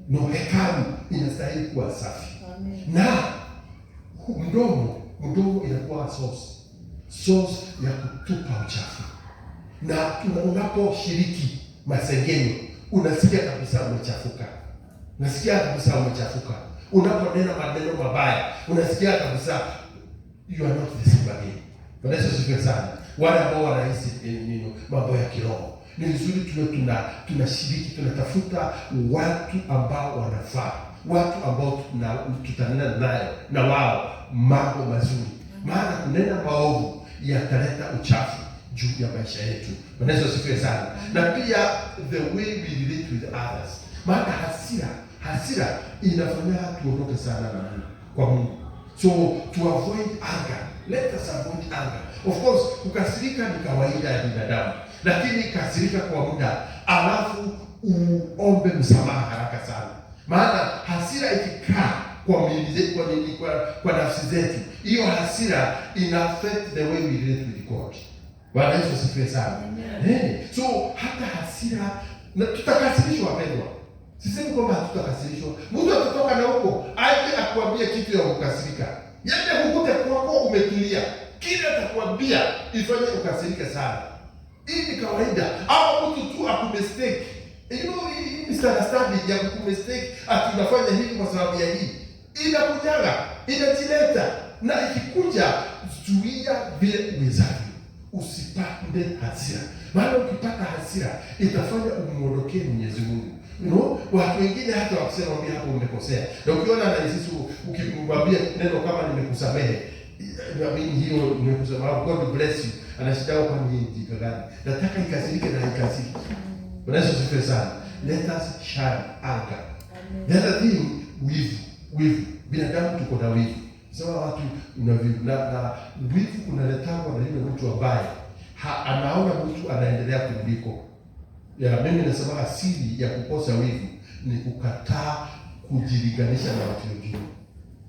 No, hekalu inastahili kuwa safi. Amen. Na mdomo inakuwa source ya kutupa uchafu. Na unaposhiriki masengenyo, unasikia kabisa umechafuka. Unasikia kabisa umechafuka. Unaponena maneno mabaya, unasikia kabisa you are not the same again. Bwana Yesu asifiwe sana. Wale ambao wanaishi mambo ya kiroho, ni vizuri tuwe tunashiriki, tunatafuta watu ambao wanafaa, watu ambao tutanena nayo na wao mambo mazuri, maana kunena maovu yataleta uchafu juu ya maisha yetu. Bwana Yesu asifiwe sana. Na pia the way we relate with others, maana hasira inafanya tuondoke sana na Mungu, kwa Mungu. So to avoid anger, let us avoid anger. Of course, kukasirika ni kawaida ya binadamu, lakini kasirika kwa muda alafu uombe msamaha haraka sana. Maana hasira ikikaa kwa miili zetu, kwa nafsi zetu, hiyo hasira ina affect the way we relate with God. Bwana Yesu asifiwe sana. So hata hasira na tutakasirishwa wapendwa. Sisemi kwamba hatutakasirishwa. Mtu atatoka na huko aje akuambie kitu ya kukasirika. Yeye hukute kwako umetulia. Kile atakwambia ifanye ukasirike sana. Hii ni kawaida. Au mtu tu akumistake. Misunderstanding ya kumistake ati unafanya hivi kwa sababu ya hii. Inakujaga, inajileta, na ikikuja zuia vile uwezavyo. Usipande hasira. Maana ukipata hasira itafanya umuondokee Mwenyezi Mungu. Watu wengine hata wakisema mwambie hapo umekosea. Na ukiona na sisi ukimwambia neno kama nimekusamehe, hiyo nimekusamehe, God bless you, anashida kwa nini gani? Nataka ikasirike na ikasirike. Bwana Yesu asifiwe sana. Let us shun anger. The other thing, wivu. Binadamu tuko na wivu. Sema watu na wivu unaletwa na yule mtu ambaye anaona mtu anaendelea kumliko. Mimi nasema asili ya kukosa wivu ni kukataa kujilinganisha na watu wengine.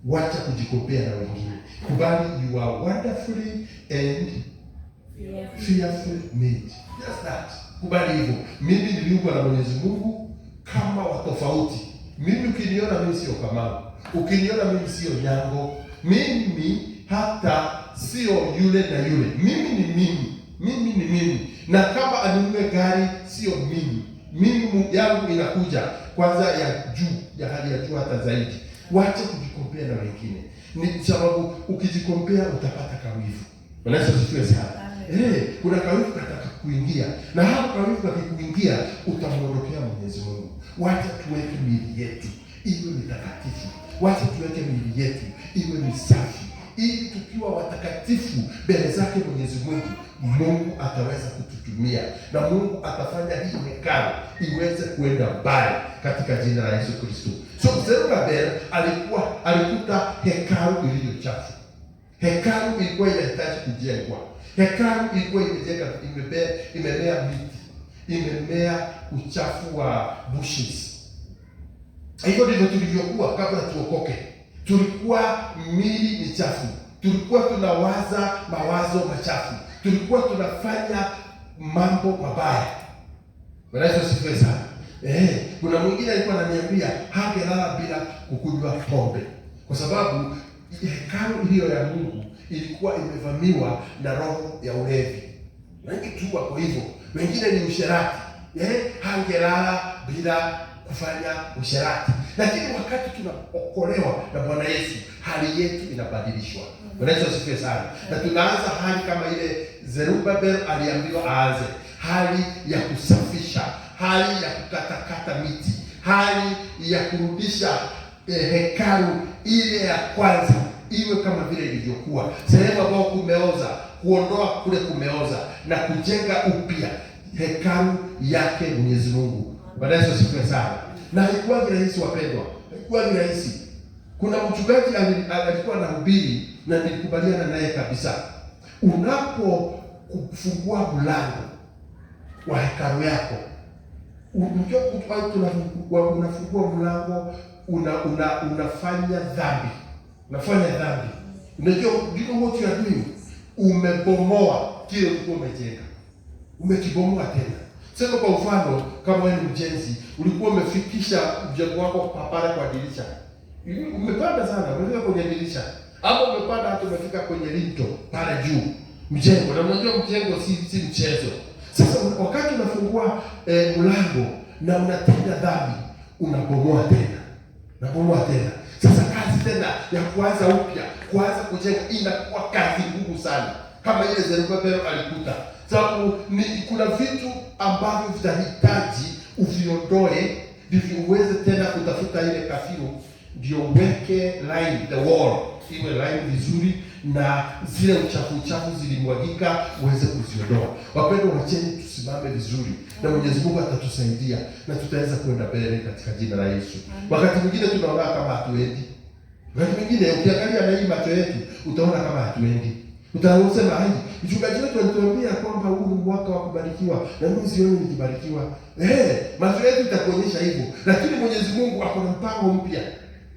Wacha kujikompea na wengine. Kubali you are wonderfully and fearfully made. Just that. Kubali hivyo. Mimi niliumbwa na Mwenyezi Mungu kama wa tofauti. Mimi ukiniona mimi sio Kamau. Ukiniona mimi sio Nyango. Mimi hata sio yule na yule. Mimi ni mimi. Mimi ni mimi. Na kama anunue gari sio mimi. Mimi yangu inakuja kwanza ya juu, ya hali ya juu hata zaidi. Wacha kujikompea na wengine. Ni sababu ukijikompea utapata kawivu. Bwana Yesu asifiwe sana. Kuna kawivu kataka kuingia. Na hapo kawivu kakikuingia utamuondokea Mwenyezi Mungu. Wacha tuweke miili yetu iwe mitakatifu. Wacha tuweke miili yetu iwe misafi, ili tukiwa watakatifu mbele zake Mwenyezi Mungu, Mungu ataweza kututumia na Mungu atafanya hii hekalu iweze kuenda mbali katika jina la Yesu Kristo. So Zerubabel alikuta hekalu iliyo chafu. Hekalu ilikuwa inahitaji kujengwa. Hekalu ilikuwa imemea miti, imemea uchafu wa bushes. Hivyo ndivyo tulivyokuwa kabla tuokoke. Tulikuwa mili michafu. Tulikuwa tunawaza mawazo machafu. Tulikuwa tunafanya mambo mabaya. Bwana Yesu asifiwe sana. Kuna mwingine alikuwa ananiambia hangelala bila kukunywa pombe, kwa sababu hekalu hiyo ya Mungu ilikuwa imevamiwa na roho ya ulevi. Wengi tu wako hivyo. Wengine ni usherati. Hangelala bila kufanya usherati. Lakini wakati tunaokolewa na Bwana Yesu, hali yetu inabadilishwa. Bwana Yesu asifiwe sana. Na tunaanza hali kama ile Zerubabel aliambiwa aanze, hali ya kusafisha, hali ya kukatakata miti, hali ya kurudisha hekalu ile ya kwanza iwe kama vile ilivyokuwa, sehemu ambayo kumeoza, kuondoa kule kumeoza na kujenga upya hekalu yake Mwenyezi Mungu. Bwana Yesu asifiwe sana. Na haikuwa rahisi wapendwa, haikuwa rahisi. Kuna mchungaji alikuwa anahubiri na nilikubaliana naye kabisa. Unapofungua mlango wa hekalu yako, unafungua mlango, unafanya dhambi. Unafanya dhambi. Unajua what you are doing? Umebomoa kile ulikuwa umejenga. Umekibomoa tena. Sema kwa mfano, kama wewe ni mjenzi, ulikuwa umefikisha mjengo wako pale kwa dirisha. Umepanda sana, umefika kwenye dirisha. Hapo umepanda hata umefika kwenye linto pale juu. Mjengo, na unajua mjengo si mchezo. Sasa wakati unafungua mlango na unatenda dhambi, unabomoa tena. Sasa kazi tena ya kuanza upya, kuanza kujenga inakuwa kazi ngumu sana, kama ile Zerubabeli alikuta. Sababu kuna vitu ambavyo vitahitaji uviondoe ndivyo uweze tena kutafuta ile kafiro, ndio uweke line, the wall iwe line vizuri, na zile uchafu zilimwagika uweze kuziondoa. Wapendwa, wacheni tusimame vizuri, na Mwenyezi Mungu atatusaidia na tutaweza kwenda mbele katika jina la Yesu. Wakati mwingine tunaona kama hatuendi. Wakati mwingine ukiangalia na hii macho yetu utaona kama hatuendi. Utaosema hivi, mchungaji wetu alituambia kwamba huu ni mwaka wa kubarikiwa, na mimi sioni nikibarikiwa. Macho yetu itakuonyesha hivyo, lakini Mwenyezi Mungu ako na mpango mpya.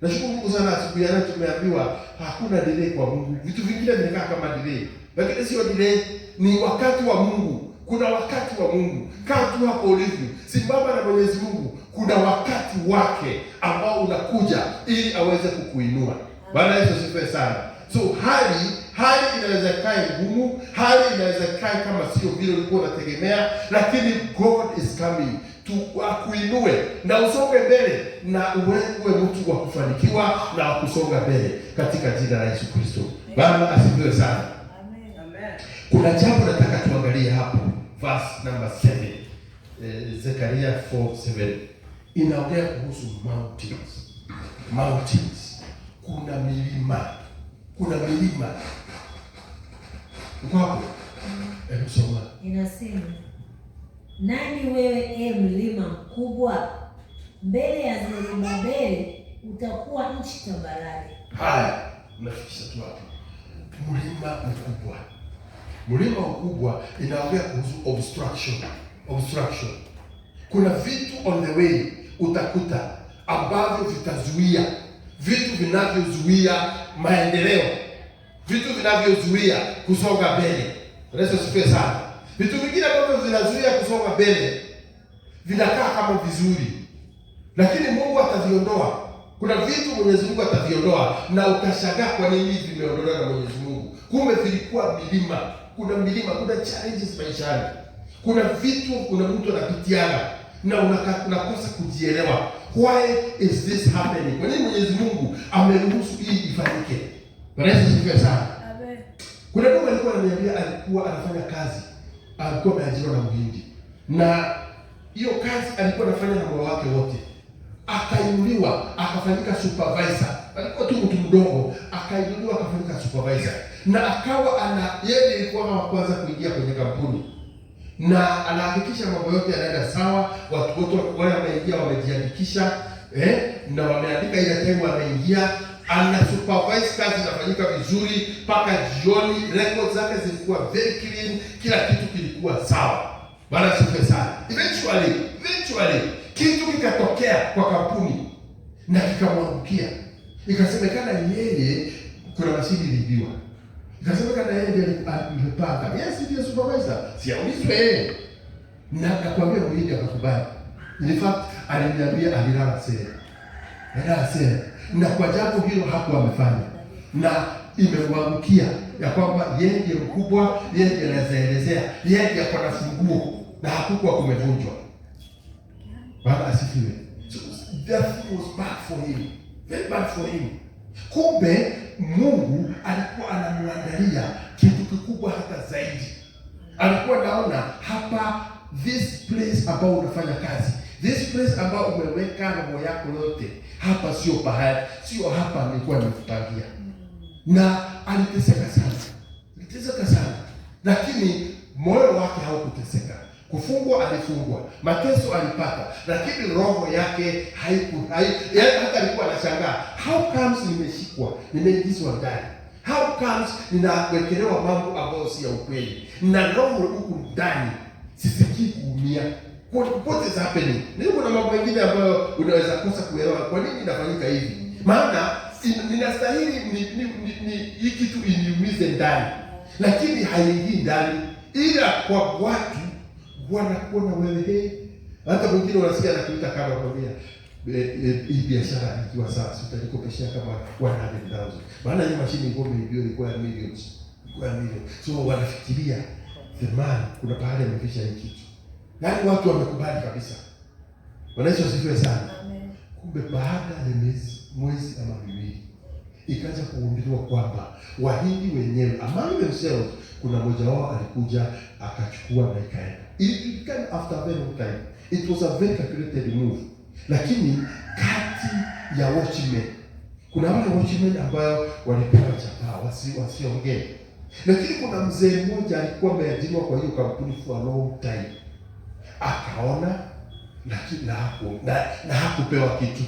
Nashukuru Mungu sana, asubuhi ya leo tumeambiwa hakuna delay kwa Mungu. Vitu vingine vinakaa kama delay, lakini sio delay, ni wakati wa Mungu. Kuna wakati wa Mungu. Kaa tu hapo ulivyo, simama na Mwenyezi Mungu. Kuna wakati wake ambao unakuja ili aweze kukuinua. Bwana Yesu asifiwe sana. So hali inaweza kaa ngumu, hali inaweza kaa kama sio vile ulikuwa unategemea, lakini God is coming to akuinue na usonge mbele, na uwe mtu wa kufanikiwa na wa kusonga mbele katika jina la Yesu Kristo. Bwana asifiwe sana. Amen. Kuna jambo nataka tuangalie hapo, verse number 7. Zekaria 4:7 inaongea kuhusu mountains. Kuna milima. Uko hebu soma. Inasema, nani wewe mlima mkubwa? Mbele ya Zerubabeli utakuwa nchi tambarare. Haya, nafikisha tu hapo. Mlima mkubwa inaongea kuhusu obstruction. Kuna vitu on the way utakuta ambavyo vitazuia, vitu vinavyozuia maendeleo, vitu vinavyozuia kusonga mbele. Yesu asifiwe sana. Vitu vingine ambavyo vinazuia kusonga mbele vinakaa kama vizuri, lakini Mungu ataviondoa. Kuna vitu Mwenyezi Mungu ataviondoa na utashangaa kwa nini vimeondolewa na Mwenyezi Mungu. Kumbe vilikuwa milima. Kuna challenges maishani. Kuna vitu kuna mtu anapitiana na unakosa kujielewa. Why is this happening? Kwa nini Mwenyezi Mungu ameruhusu hii ifanyike? Yesu asifiwe sana. Amen. Kuna mtu alikuwa ananiambia alikuwa anafanya kazi. Alikuwa ameajiriwa na Mhindi. Na hiyo kazi alikuwa anafanya na moyo wake wote. Akainuliwa, akafanyika supervisor. Alikuwa tu mtu mdogo, akainuliwa akafanyika supervisor. Na akawa yeye alikuwa wa kwanza kuingia kwenye kampuni. Na anahakikisha mambo yote yanaenda sawa, watu wote wale wameingia wamejiandikisha, na wameandika ile time wameingia, ana supervise kazi inafanyika vizuri mpaka jioni, records zake zilikuwa very clean, kila kitu kilikuwa sawa. Bwana asifiwe sana. Eventually kitu kikatokea kwa kampuni na kikamwangukia. Ikasemekana yeye kuna mashini iliibiwa. Ikasemekana yeye ndiye alipanga. Yes, ndiye supervisor. Siaulizwe yeye. Na akakwambia Mhindi akakubali. In fact, aliniambia alilala sera. Na kwa jambo hilo hapo amefanya. Na imemwangukia ya kwamba yeye ndiye mkubwa, yeye ndiye anaelezea, yeye ndiye akona funguo na hakukuwa kumevunjwa. Bwana asifiwe. So that was bad for him. Very bad for him. Kumbe Mungu alikuwa anamwandalia kitu kikubwa hata zaidi. Alikuwa naona hapa, this place ambao unafanya kazi, this place ambao umeweka roho yako yote, hapa sio pahali, sio hapa nilikuwa nimekupangia. Na aliteseka sana. Lakini moyo wake haukuteseka. Kufungwa alifungwa, mateso alipata, lakini roho yake hata alikuwa anashangaa, how comes nimeshikwa, nimeingizwa ndani, how comes ninawekelewa mambo ambayo si ya ukweli, na roho huku ndani sisikii kuumia. What is happening? Ndio kuna mambo mengine ambayo unaweza kosa kuelewa kwa nini inafanyika hivi. Maana ninastahili hii kitu iniumize ndani, lakini haingii ndani, ila kwa watu wanakuona wewe. Hata mwingine unasikia anakuita kama kwambia hii biashara ikiwa sasa utanikopeshia kama 100,000. Maana hiyo mashine ngome ndio ilikuwa millions. So wanafikiria the man kuna pahali ameficha hii kitu. Yaani watu wamekubali kabisa. Bwana Yesu asifiwe sana. Amen. Kumbe baada ya mwezi ama miwili ikaanza kuhubiriwa kwamba Wahindi wenyewe among themselves, kuna mmoja wao alikuja akachukua na ikaenda. It came after a very long time. It was a very calculated move. Lakini kati ya watchmen, kuna wale watchmen ambao walipewa chapaa wasiongee. Lakini kuna mzee mmoja alikuwa ameajiriwa kwa hiyo kampuni for a long time. Akaona lakini na hakupewa kitu.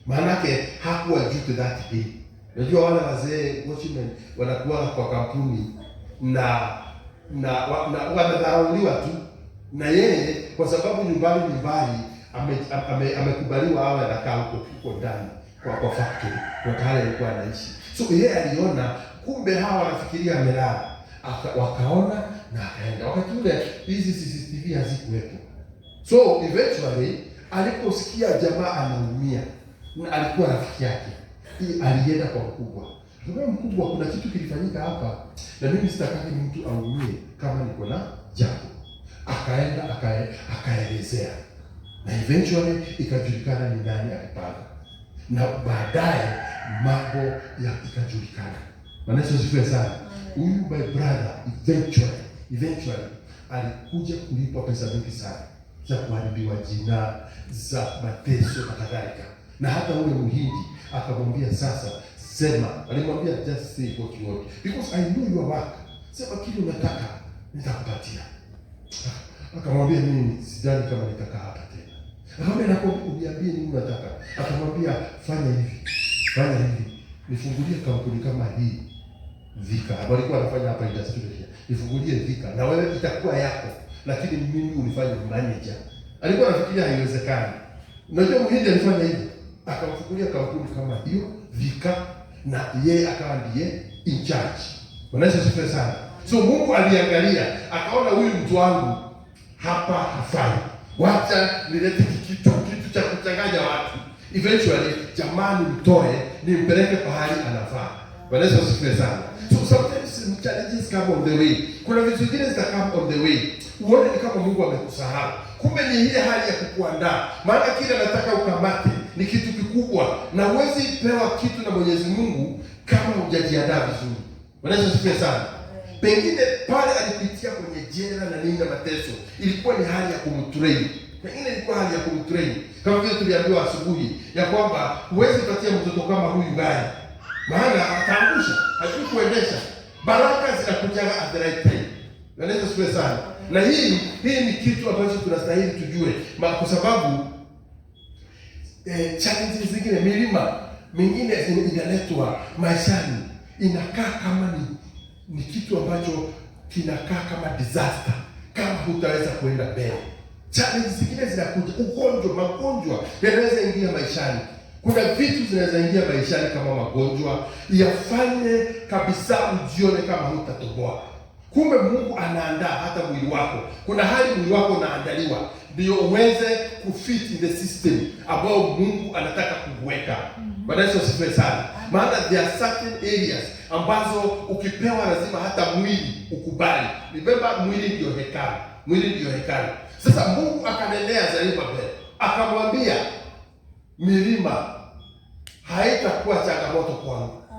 Maana yake hakuwa due to that day. Unajua wale wazee watchmen wanakuwa kwa kampuni na wanadharauliwa tu. Na yeye kwa sababu nyumbani ni mbali, amekubaliwa awe anakaa huko ndani kwa factory kwa pale alikuwa anaishi. So yeye aliona kumbe hawa wanafikiria amelala. Wakaona na akaenda. Wakati ule hizi CCTV hazikuwepo. So eventually aliposikia jamaa anaumia, na alikuwa rafiki yake, alienda kwa mkubwa. Kwa mkubwa, kuna kitu kilifanyika hapa na mimi sitakaki mtu aumie kama niko na jambo. Akaenda akaelezea. Na eventually ikajulikana ni nani alipanga. Na baadaye mambo ikajulikana. Bwana Yesu asifiwe sana. Huyu my brother eventually alikuja kulipwa pesa nyingi sana za kuharibiwa jina, za mateso na kadhalika. Na hata ule Mhindi akamwambia sasa, sema, alimwambia just say what you want because I know your work. Sema kile unataka nitakupatia. Akamwambia mimi sidhani kama nitakaa hapa tena. Akamwambia uniambie nini unataka. Akamwambia fanya hivi. Nifungulie kampuni kama hii Vika. Walikuwa wanafanya hapa industry here. Nifungulie Vika na wewe itakuwa yako. Lakini mimi unifanye manager. Alikuwa anafikiria haiwezekani. Unajua Mhindi alifanya hivyo. Akamfungulia kampuni kama hiyo Vika na yeye akawa ndiye in charge. Bwana Yesu asifiwe sana. So Mungu aliangalia, akaona huyu mtu wangu hapa hafai. Wacha nilete kitu cha kuchanganya watu. Eventually jamani mtoe nimpeleke pahali anafaa. Bwana Yesu asifiwe sana. So sometimes challenges come on the way. Kuna vitu vingine zitakam on the way. Uone ni kama Mungu amekusahau. Kumbe ni ile hali ya kukuandaa. Maana kile anataka ukamate ni kitu kikubwa na huwezi pewa kitu na Mwenyezi Mungu kama hujajiandaa vizuri. Bwana Yesu asifiwe sana. Pengine pale alipitia kwenye jela na nini na mateso, ilikuwa ni hali ya kumtrain. Pengine ilikuwa hali ya kumtrain. Kama vile tuliambiwa asubuhi ya kwamba huwezi patia mtoto kama huyu gari. Maana ataangusha, hajui kuendesha. Baraka zinakuja at the right time. Bwana Yesu asifiwe sana. Na hii ni kitu ambacho tunastahili tujue. Kwa sababu challenges zingine, milima mingine inaletwa maishani, inakaa kama ni kitu ambacho kinakaa kama disaster kama hutaweza kuenda mbele. Challenges zingine zinakuja, magonjwa yanaweza ingia maishani. Kuna vitu zinaweza ingia maishani kama magonjwa yafanye kabisa ujione kama hutatoboa. Kumbe Mungu anaandaa hata mwili wako. Kuna hali mwili wako unaandaliwa ndio uweze kufit in the system ambao Mungu anataka kuweka. Bwana Yesu asifiwe sana. Maana there are certain areas ambazo ukipewa lazima hata mwili ukubali. Remember mwili ndio hekalu. Sasa Mungu akanenea Zerubbabel, akamwambia milima haitakuwa changamoto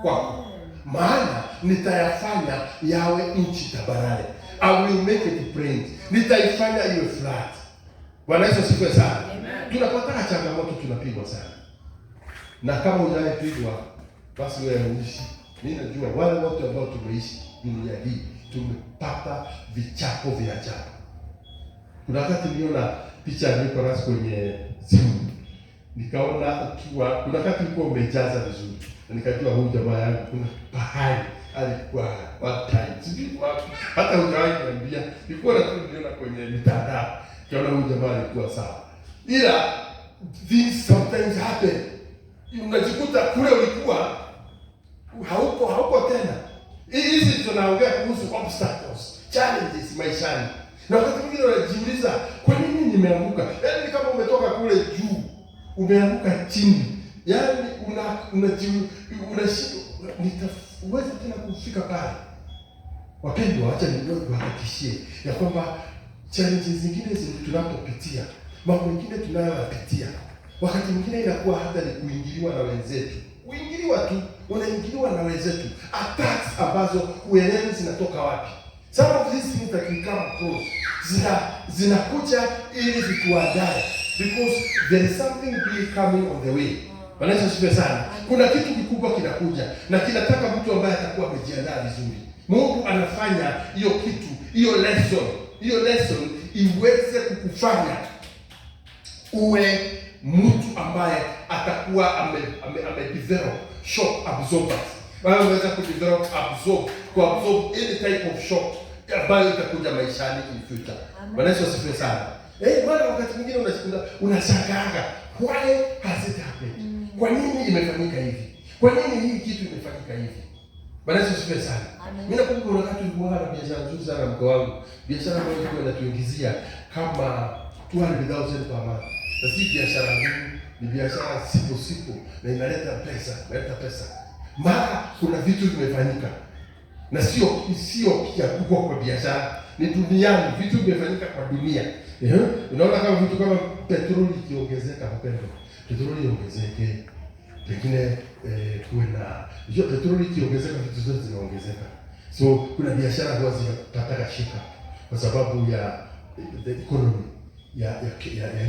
kwako. Maana nitayafanya yawe nchi tambarare. I will make it plain. Nitaifanya iwe flat. Bwana Yesu asifiwe sana. Tunapata changamoto, tunapigwa sana. Na kama hujapigwa basi wewe unaishi. Mimi najua wale wote ambao tumeishi dunia hii tumepata vichapo vya ajabu. Kuna wakati niliona picha ya Nicholas kwenye simu. Nikaona kuna wakati ulikuwa umejaza vizuri. Na nikajua huyu jamaa yangu kuna pahali alikuwa what time. Sijui wapi. Hata hujawahi kuniambia. Nilikuwa niliona kwenye mitandao. Kiona huyu jamaa alikuwa sawa. Ila things sometimes happen. Unajikuta kule ulikuwa hauko tena. Hizi tunaongea kuhusu obstacles, challenges maishani. Na wakati mwingine unajiuliza, kwa nini nimeanguka? Yaani ni kama umetoka kule juu, umeanguka chini. Yaani unashindwa uweze tena kufika pale. Wapendwa, acha niwahakikishie ya kwamba challenges zingine tunapopitia, mambo mengine tunayopitia, wakati mwingine inakuwa hata ni kuingiliwa na wenzetu. Kuingiliwa tu, unaingiliwa na wenzetu. Attacks ambazo huelewi zinatoka wapi. Some of these things that we come across zinakuja ili zituandae, because there is something big coming on the way. Bwana sifiwe sana. Kuna kitu kikubwa kinakuja na kinataka mtu ambaye atakuwa amejiandaa vizuri. Mungu anafanya hiyo kitu, hiyo lesson iweze kukufanya uwe mtu ambaye atakuwa ame develop shock absorbers. Wewe unaweza absorb any type of shock ambayo itakuja maishani in future. Bwana asifiwe sana. Bwana, wakati mwingine unashangaa, why has it happened? Kwa nini imefanyika hivi? Kwa nini hii kitu imefanyika hivi? Bwana asifiwe sana. Mimi nakumbuka wakati tulikuwa na biashara nzuri sana mko wangu. Biashara ambayo ilikuwa inatuingizia kama 200,000 per month. Na si biashara ngumu, ni biashara sipo na inaleta pesa. Mara kuna vitu vimefanyika. Na sio kukua kwa biashara, ni duniani, vitu vimefanyika kwa dunia. Unaona kama vitu kama petroli ikiongezeka, petroli iongezeke, pengine kuwe na petroli ikiongezeka, vitu zote zinaongezeka. So kuna biashara huwa zinapata shika kwa sababu ya the economy ya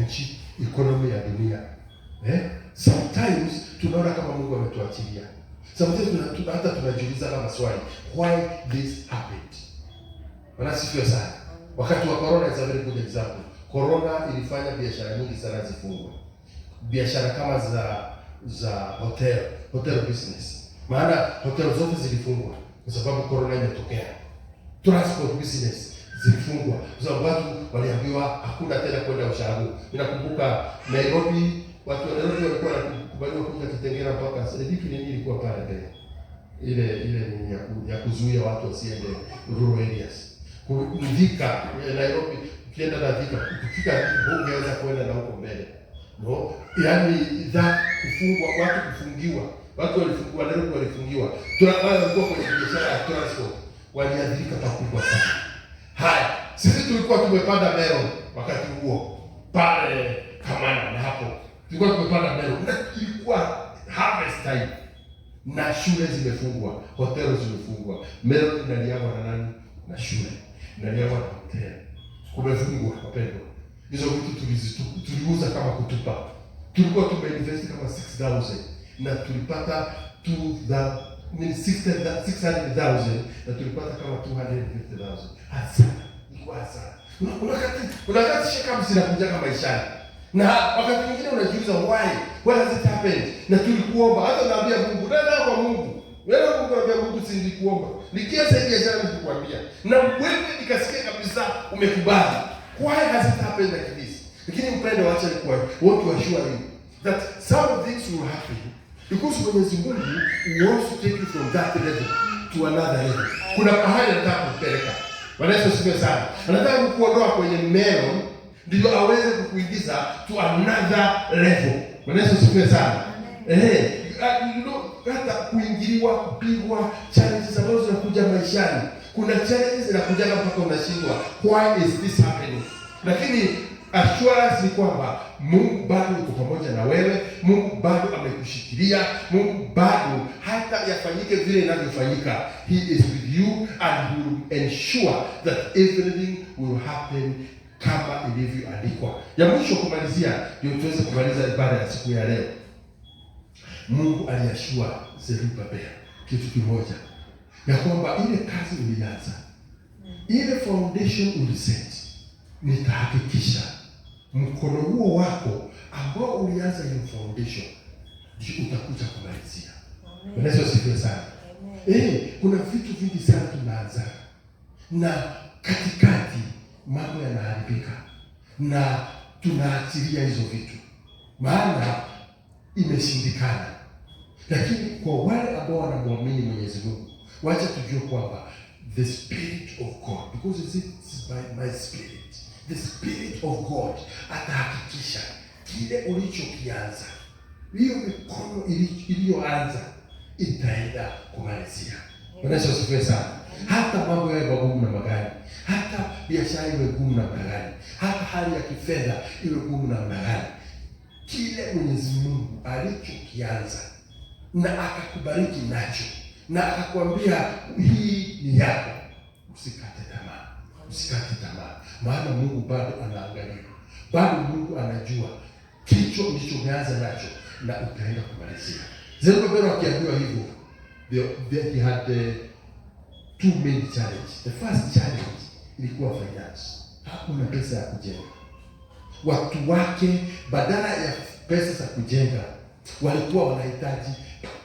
nchi, economy ya dunia. Sometimes tunaona kama Mungu ametuachilia. Sometimes hata tunajiuliza kama swali, why this happened? Wanasifiwa sana. Wakati wa corona is a very good example. Corona ilifanya biashara nyingi sana zifungwe. Biashara kama za hotel business. Maana hotel zote zilifungwa kwa sababu corona imetokea. Transport business zilifungwa kwa sababu watu waliambiwa hakuna tena kwenda ushago. Ninakumbuka Nairobi, watu wa Nairobi walikuwa wanakubaliwa kuja Kitengela mpaka sadiki nini ilikuwa pale mbele. Ile ni ya kuzuia watu wasiende rural areas. Kufika Nairobi, ukienda na ukifika ungeweza kwenda na huko mbele. No, yaani kufungwa, watu kufungiwa. Watu walifungwa, Nairobi walifungiwa. Walikuwa kwenye biashara ya transport, waliadhirika pakubwa sana. Haya, sisi tulikuwa tumepanda mero wakati huo pale Kamana, na hapo tulikuwa tumepanda mero, na ilikuwa harvest time na shule zimefungwa, hoteli zimefungwa. Mero inaliangwa na nani? Na shule. Inaliangwa na hoteli. Kumefungwa, wapendwa. Hizo vitu tuliuza kama kutupa. Tulikuwa tumeinvest kama 6,000 na tulipata 600,000 na tulipata kama 250,000. Hasa ilikuwa hasara. Unakati shaka msinakuja kama maishani. Na wakati mwingine unajiuliza why has it happened? Na tulikuomba, hata naambia Mungu, nenda kwa Mungu. Wewe naambia Mungu, si nilikuomba. Nikianza biashara nilikwambia. Na wewe nikasikia kabisa umekubali. Why has it happened like this? Lakini mpendo, wacha nikuwa what to assure you that some things will happen because Mwenyezi Mungu wants to take you from that level to another level. Kuna pahali anataka kupeleka. Bwana Yesu asifiwe sana. Anataka kukuondoa kwenye melon ndio aweze kukuingiza to another level. Bwana Yesu asifiwe sana. Hata kuingiliwa, kupigwa, challenges ambazo zinakuja maishani. Kuna challenges zinakuja mpaka unashindwa, why is this happening? Lakini assurance ni kwamba Mungu bado yuko pamoja na wewe. Mungu bado amekushikilia. Mungu bado hata yafanyike vile inavyofanyika, he is with you and he will ensure that everything will happen kama ilivyoandikwa. Ya mwisho kumalizia, ndio tuweze kumaliza ibada ya siku ya leo. Mungu aliashua Zerubbabel kitu kimoja, ya kwamba ile kazi ulianza, ile foundation uliset, nitahakikisha mkono huo wako ambao ulianza hiyo foundation ndio utakuja kumalizia. Bwana Yesu asifiwe sana. Kuna vitu vingi sana tunaanza na katikati mambo yanaharibika na tunaachilia hizo vitu maana imeshindikana. Lakini kwa wale ambao wanamwamini Mwenyezi Mungu, wacha tujue kwamba the Spirit of God, because it's by my spirit, the Spirit of God atahakikisha kile ulichokianza, hiyo mikono iliyoanza itaenda kumalizia. Bwana Yesu asifiwe sana. hata mambo yawe magumu namna gani, hata biashara iwe ngumu namna gani, hata hali ya kifedha iwe ngumu namna gani, kile Mwenyezi Mungu alichokianza na akakubariki nacho na akakwambia hii ni yako, usikate tamaa, usikate tamaa, maana Mungu bado anaangalia, bado Mungu anajua kicho ulichoanza nacho na utaenda kumalizia. Zerubbabel akiambiwa hivyo, they had two main challenges. The first challenge ilikuwa finance. Hakuna pesa ya kujenga. Watu wake badala ya pesa za kujenga walikuwa wanahitaji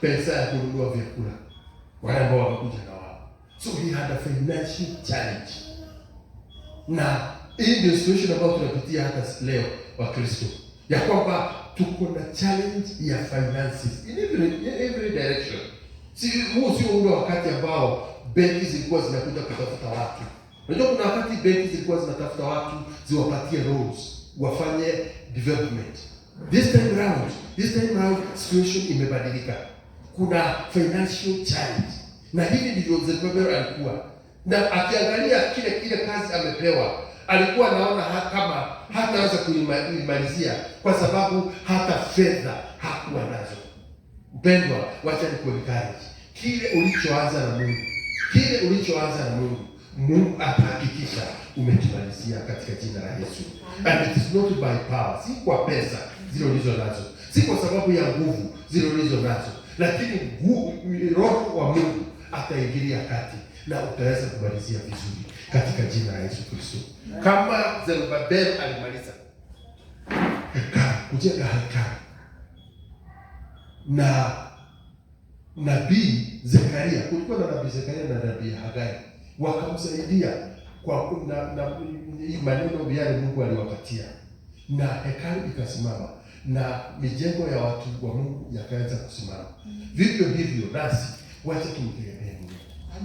pesa ya kununua vyakula, wale ambao wamekuja na wao. So he had a financial challenge. Na hii ndio situation ambayo tunapitia hata leo wa Kristo, ya kwamba tuko na challenge ya finances in every direction. Huu sio ule wakati ambao benki zilikuwa zinakuja kutafuta watu. Unajua kuna wakati benki zilikuwa zinatafuta watu ziwapatie loans, wafanye development. This time round situation imebadilika. Kuna financial challenge. Na hivi ndivyo Zerubbabel alikuwa. Na akiangalia kile kazi amepewa, alikuwa anaona kama hataweza kuimalizia kwa sababu hata fedha hakuwa nazo. Mpendwa, wacha nikuencourage. Kile ulichoanza na Mungu, Mungu atahakikisha umekimalizia katika jina la Yesu. And it is not by power, si kwa pesa zile ulizo nazo, si kwa sababu ya nguvu zile ulizo nazo, lakini Roho wa Mungu ataingilia kati na utaweza kumalizia vizuri katika jina la Yesu Kristo. Kama Zerubbabel alimaliza kujenga hekalu, na nabii Zekaria, kulikuwa na nabii Zekaria na nabii Hagai, wakamsaidia kwa hii maneno yale Mungu aliwapatia, na hekalu ikasimama na mijengo ya watu wa Mungu yakaanza kusimama. Vivyo hivyo nasi wacha tumtegemee Mungu,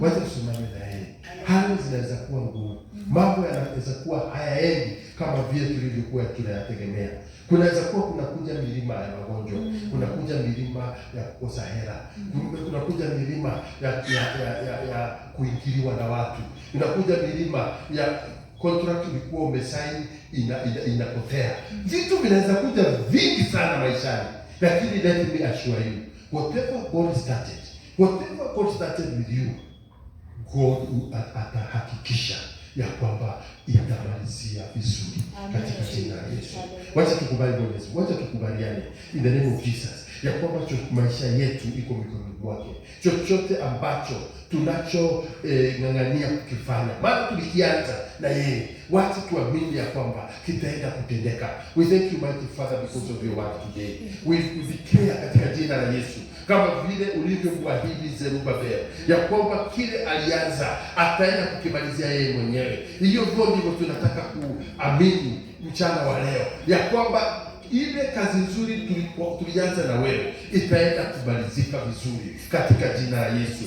wacha tusimame na yeye. Hali zinaweza kuwa ngumu, mambo yanaweza kuwa hayaendi kama vile tulivyokuwa tunayategemea. Kunaweza kuwa kunakuja milima ya magonjwa, kunakuja milima ya kukosa hela, kunakuja milima ya kuingiliwa na watu, kunakuja milima ya contract ulikuwa umesaini inapotea. Vitu vinaweza kuja vingi sana maishani, lakini let me assure you, whatever God started with you, God atahakikisha ya kwamba itamalizia vizuri katika jina la Yesu. Wacha tukubali Mwenyezi, wacha tukubaliane in the name of Jesus ya kwamba maisha yetu iko mikononi mwake. Chochote ambacho tunacho ng'ang'ania kukifanya, maana tulikianza na yeye, wacha tuamini ya kwamba kitaenda kutendeka. We thank you mighty Father because of your word today. We declare katika jina la Yesu, kama vile ulivyomwahidi Zerubbabel ya kwamba kile alianza ataenda kukimalizia yeye mwenyewe. Hiyo ndivyo tunataka kuamini mchana wa leo, ya kwamba ile kazi nzuri tulianza na wewe itaenda kumalizika vizuri katika jina la Yesu.